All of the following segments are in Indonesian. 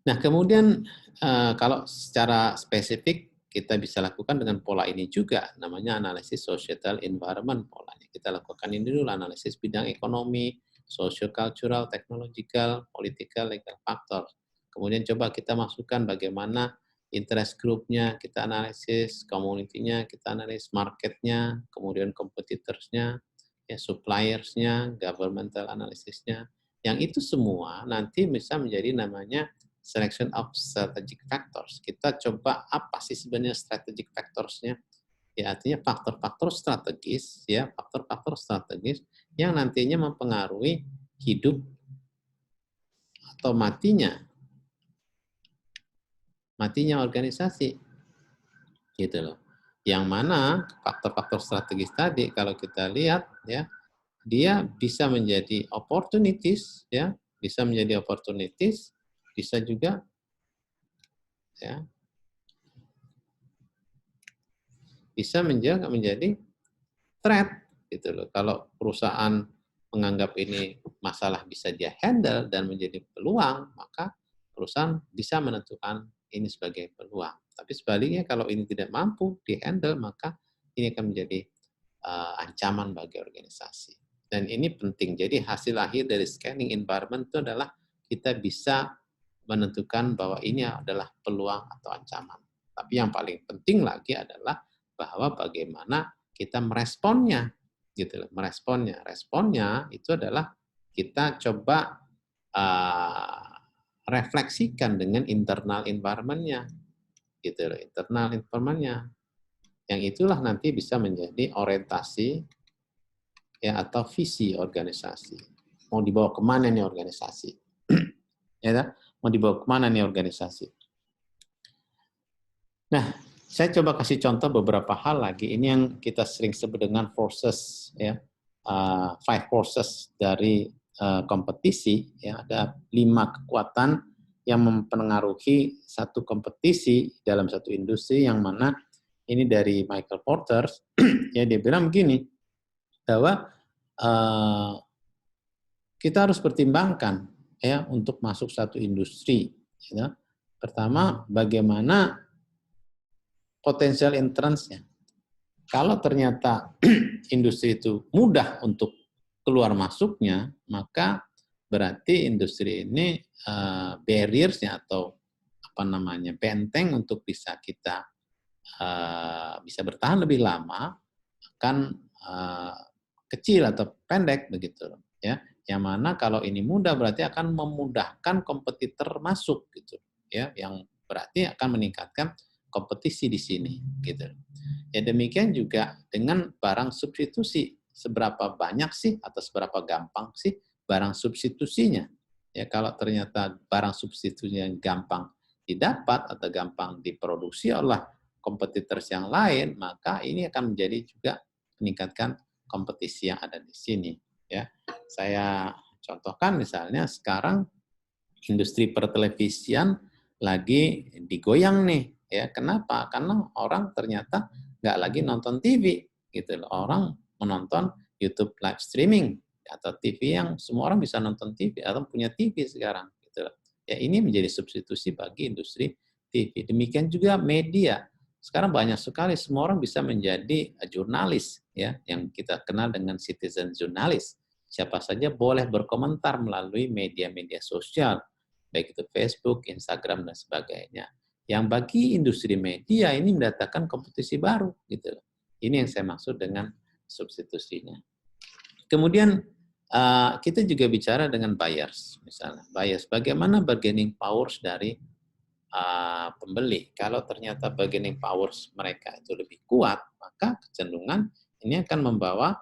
Nah, kemudian kalau secara spesifik kita bisa lakukan dengan pola ini juga, namanya analisis societal environment polanya. Kita lakukan ini dulu, analisis bidang ekonomi, socio-cultural, technological, political, legal factor. Kemudian coba kita masukkan bagaimana interest group-nya, kita analisis, community-nya, kita analisis market-nya, kemudian competitors-nya, ya, suppliers-nya, governmental analysis-nya. Yang itu semua nanti bisa menjadi namanya selection of strategic factors. Kita coba apa sih sebenarnya strategic factors-nya? Ya, artinya faktor-faktor strategis, ya, faktor-faktor strategis yang nantinya mempengaruhi hidup atau matinya organisasi, gitu loh. Yang mana faktor-faktor strategis tadi kalau kita lihat, ya, dia bisa menjadi opportunities, ya, bisa menjadi opportunities, bisa juga, ya, bisa menjadi threat, gitu loh. Kalau perusahaan menganggap ini masalah bisa dia handle dan menjadi peluang, maka perusahaan bisa menentukan ini sebagai peluang. Tapi sebaliknya kalau ini tidak mampu di handle, maka ini akan menjadi ancaman bagi organisasi. Dan ini penting. Jadi hasil akhir dari scanning environment itu adalah kita bisa menentukan bahwa ini adalah peluang atau ancaman. Tapi yang paling penting lagi adalah bahwa bagaimana kita meresponnya, gitu loh. Responnya itu adalah kita coba refleksikan dengan internal environment-nya, gitu loh, internal environment-nya. Yang itulah nanti bisa menjadi orientasi, ya, atau visi organisasi. Mau dibawa kemana nih organisasi? Ya, mau dibawa kemana nih organisasi? Nah, saya coba kasih contoh beberapa hal lagi. Ini yang kita sering sebut dengan forces, ya, 5 forces dari kompetisi. Ya, ada 5 kekuatan yang mempengaruhi satu kompetisi dalam satu industri, yang mana ini dari Michael Porter. Ya, dia bilang begini, bahwa kita harus pertimbangkan, ya, untuk masuk satu industri. Ya. Pertama, bagaimana potensial entrance-nya. Kalau ternyata industri itu mudah untuk keluar masuknya, maka berarti industri ini barriers-nya atau apa namanya, benteng untuk bisa kita bisa bertahan lebih lama akan kecil atau pendek begitu, ya. Yang mana kalau ini mudah berarti akan memudahkan kompetitor masuk, gitu, ya, yang berarti akan meningkatkan kompetisi di sini, gitu. Ya, demikian juga dengan barang substitusi, seberapa banyak sih atau seberapa gampang sih barang substitusinya. Ya, kalau ternyata barang substitusinya gampang didapat atau gampang diproduksi oleh kompetitor yang lain, maka ini akan menjadi juga meningkatkan kompetisi yang ada di sini, ya. Saya contohkan misalnya sekarang industri pertelevisian lagi digoyang nih, ya. Kenapa? Karena orang ternyata nggak lagi nonton TV, gitu loh. Orang menonton YouTube live streaming atau TV yang semua orang bisa nonton TV atau punya TV sekarang, gitu loh. Ya, ini menjadi substitusi bagi industri TV. Demikian juga media. Sekarang banyak sekali semua orang bisa menjadi jurnalis, ya, yang kita kenal dengan citizen jurnalis. Siapa saja boleh berkomentar melalui media-media sosial, baik itu Facebook, Instagram, dan sebagainya. Yang bagi industri media ini mendatangkan kompetisi baru, gitu. Ini yang saya maksud dengan substitusinya. Kemudian kita juga bicara dengan buyers, misalnya buyers, bagaimana bargaining powers dari pembeli. Kalau ternyata bargaining powers mereka itu lebih kuat, maka kecenderungan ini akan membawa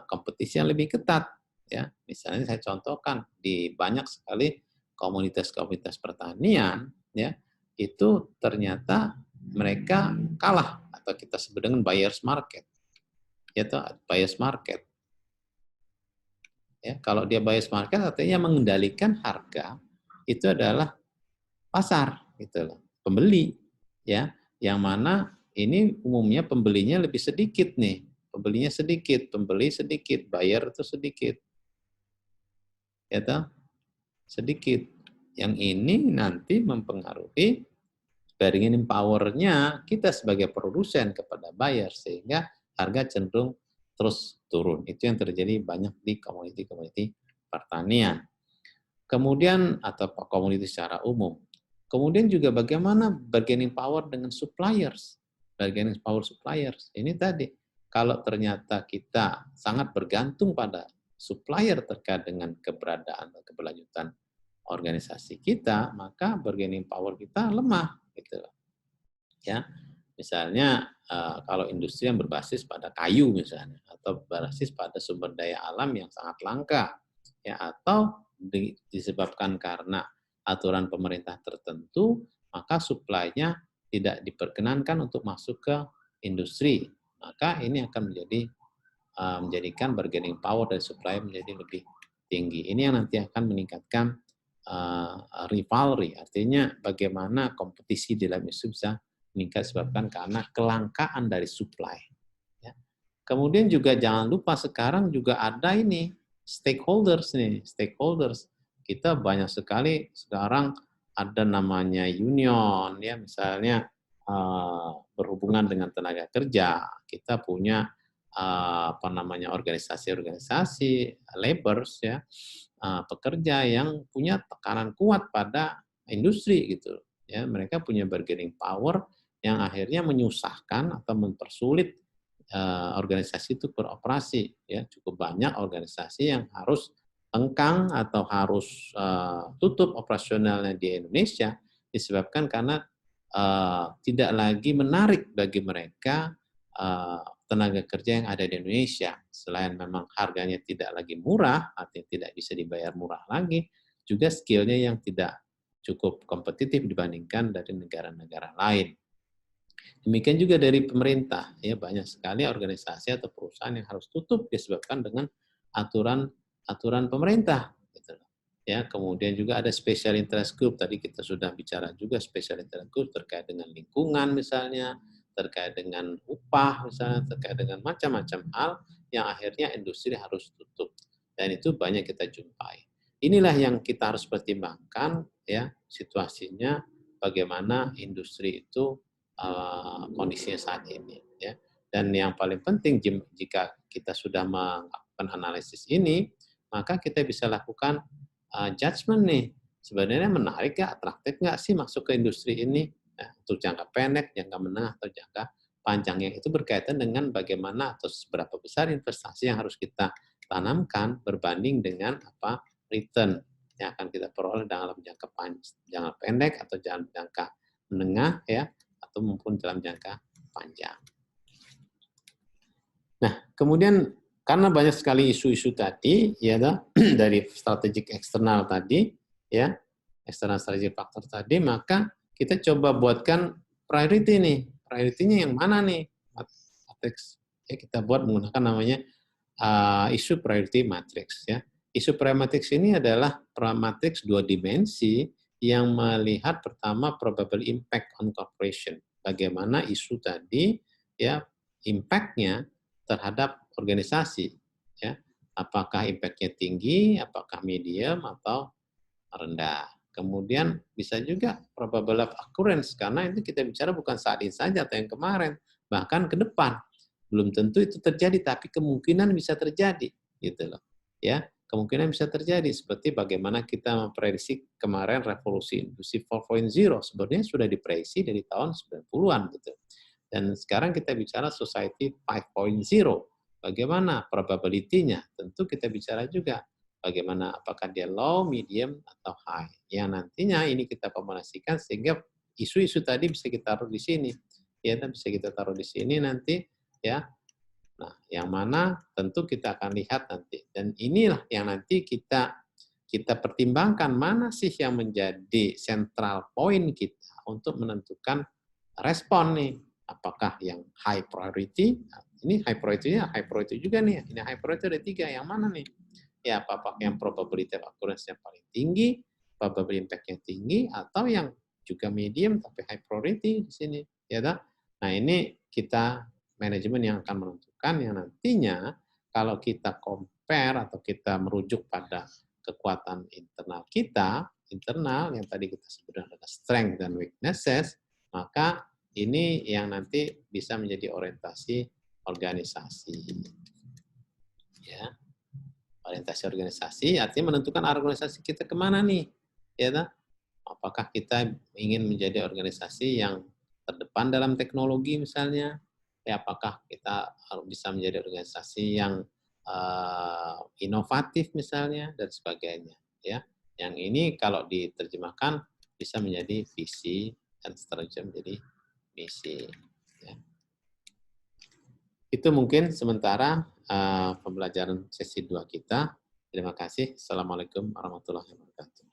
kompetisi yang lebih ketat. Ya, misalnya saya contohkan di banyak sekali komunitas-komunitas pertanian, ya, itu ternyata mereka kalah atau kita sebut dengan buyers market, yaitu buyers market. Ya, kalau dia buyers market artinya mengendalikan harga itu adalah pasar, gitu loh, pembeli, ya, yang mana ini umumnya pembelinya lebih sedikit nih, pembelinya sedikit, pembeli sedikit, buyer itu sedikit, ya toh, sedikit. Yang ini nanti mempengaruhi bargaining power-nya kita sebagai produsen kepada buyer, sehingga harga cenderung terus turun. Itu yang terjadi banyak di komoditi-komoditi pertanian. Kemudian, atau komoditi secara umum. Kemudian juga bagaimana bargaining power dengan suppliers. Bargaining power suppliers. Ini tadi, kalau ternyata kita sangat bergantung pada supplier terkait dengan keberadaan dan keberlanjutan organisasi kita, maka bargaining power kita lemah, gitu. Ya, misalnya kalau industri yang berbasis pada kayu misalnya, atau berbasis pada sumber daya alam yang sangat langka, ya, atau disebabkan karena aturan pemerintah tertentu, maka supply-nya tidak diperkenankan untuk masuk ke industri, maka ini akan menjadikan bargaining power dari supply menjadi lebih tinggi. Ini yang nanti akan meningkatkan rivalry, artinya bagaimana kompetisi di dalam industri bisa meningkat disebabkan karena kelangkaan dari supply. Ya. Kemudian juga jangan lupa sekarang juga ada ini stakeholders nih, stakeholders. Kita banyak sekali sekarang ada namanya union, ya, misalnya berhubungan dengan tenaga kerja. Kita punya organisasi-organisasi laborers, ya, pekerja yang punya tekanan kuat pada industri gitu. Ya, mereka punya bargaining power yang akhirnya menyusahkan atau mempersulit organisasi itu beroperasi. Ya, cukup banyak organisasi yang harus hengkang atau harus tutup operasionalnya di Indonesia disebabkan karena tidak lagi menarik bagi mereka tenaga kerja yang ada di Indonesia. Selain memang harganya tidak lagi murah, artinya tidak bisa dibayar murah lagi, juga skill-nya yang tidak cukup kompetitif dibandingkan dari negara-negara lain. Demikian juga dari pemerintah, ya, banyak sekali organisasi atau perusahaan yang harus tutup disebabkan dengan aturan pemerintah. Gitu. Ya, kemudian juga ada special interest group, tadi kita sudah bicara juga special interest group terkait dengan lingkungan misalnya, terkait dengan upah misalnya, terkait dengan macam-macam hal yang akhirnya industri harus tutup. Dan itu banyak kita jumpai. Inilah yang kita harus pertimbangkan, ya, situasinya bagaimana industri itu kondisinya saat ini, ya. Dan yang paling penting jika kita sudah melakukan analisis ini, maka kita bisa lakukan judgment nih. Sebenarnya menarik nggak, atraktif nggak sih masuk ke industri ini? Nah, untuk jangka pendek, jangka menengah, atau jangka panjangnya itu berkaitan dengan bagaimana atau seberapa besar investasi yang harus kita tanamkan berbanding dengan apa return yang akan kita peroleh dalam jangka pendek atau jangka menengah, ya, atau maupun dalam jangka panjang. Nah, kemudian karena banyak sekali isu-isu tadi, ya, dari strategik eksternal tadi, ya, eksternal strategic factor tadi, maka kita coba buatkan priority nih. Priority-nya yang mana nih? Matrix. Ya, kita buat menggunakan namanya isu priority matrix, ya. Isu priority matrix ini adalah matrix 2 dimensi yang melihat pertama probable impact on corporation. Bagaimana isu tadi, ya, impact-nya terhadap organisasi, ya. Apakah impact-nya tinggi, apakah medium, atau rendah. Kemudian bisa juga probable of occurrence, karena itu kita bicara bukan saat ini saja atau yang kemarin, bahkan ke depan. Belum tentu itu terjadi, tapi kemungkinan bisa terjadi, gitu loh. Ya, kemungkinan bisa terjadi seperti bagaimana kita memprediksi kemarin revolusi industri 4.0 sebenarnya sudah diprediksi dari tahun 90-an gitu. Dan sekarang kita bicara society 5.0. Bagaimana probability-nya? Tentu kita bicara juga bagaimana apakah dia low, medium, atau high. Yang nantinya ini kita kombinasikan sehingga isu-isu tadi bisa kita taruh di sini. Ya, bisa kita taruh di sini nanti, ya. Nah, yang mana tentu kita akan lihat nanti. Dan inilah yang nanti kita pertimbangkan mana sih yang menjadi central point kita untuk menentukan respon nih. Apakah yang high priority? Nah, ini high priority juga nih. Ini high priority ada 3. Yang mana nih? Ya, apakah yang probability of occurrence yang paling tinggi, probability impact-nya tinggi, atau yang juga medium tapi high priority di sini, ya tak? Nah, ini kita manajemen yang akan menentukan yang nantinya kalau kita compare atau kita merujuk pada kekuatan internal kita internal yang tadi kita sebutkan adalah strength dan weaknesses, maka ini yang nanti bisa menjadi orientasi organisasi. Ya, orientasi organisasi artinya menentukan organisasi kita kemana nih, ya. Apakah kita ingin menjadi organisasi yang terdepan dalam teknologi misalnya, apakah kita bisa menjadi organisasi yang inovatif misalnya dan sebagainya, ya. Yang ini kalau diterjemahkan bisa menjadi visi dan seterusnya menjadi misi. Ya. Itu mungkin sementara pembelajaran sesi 2 kita. Terima kasih. Assalamualaikum warahmatullahi wabarakatuh.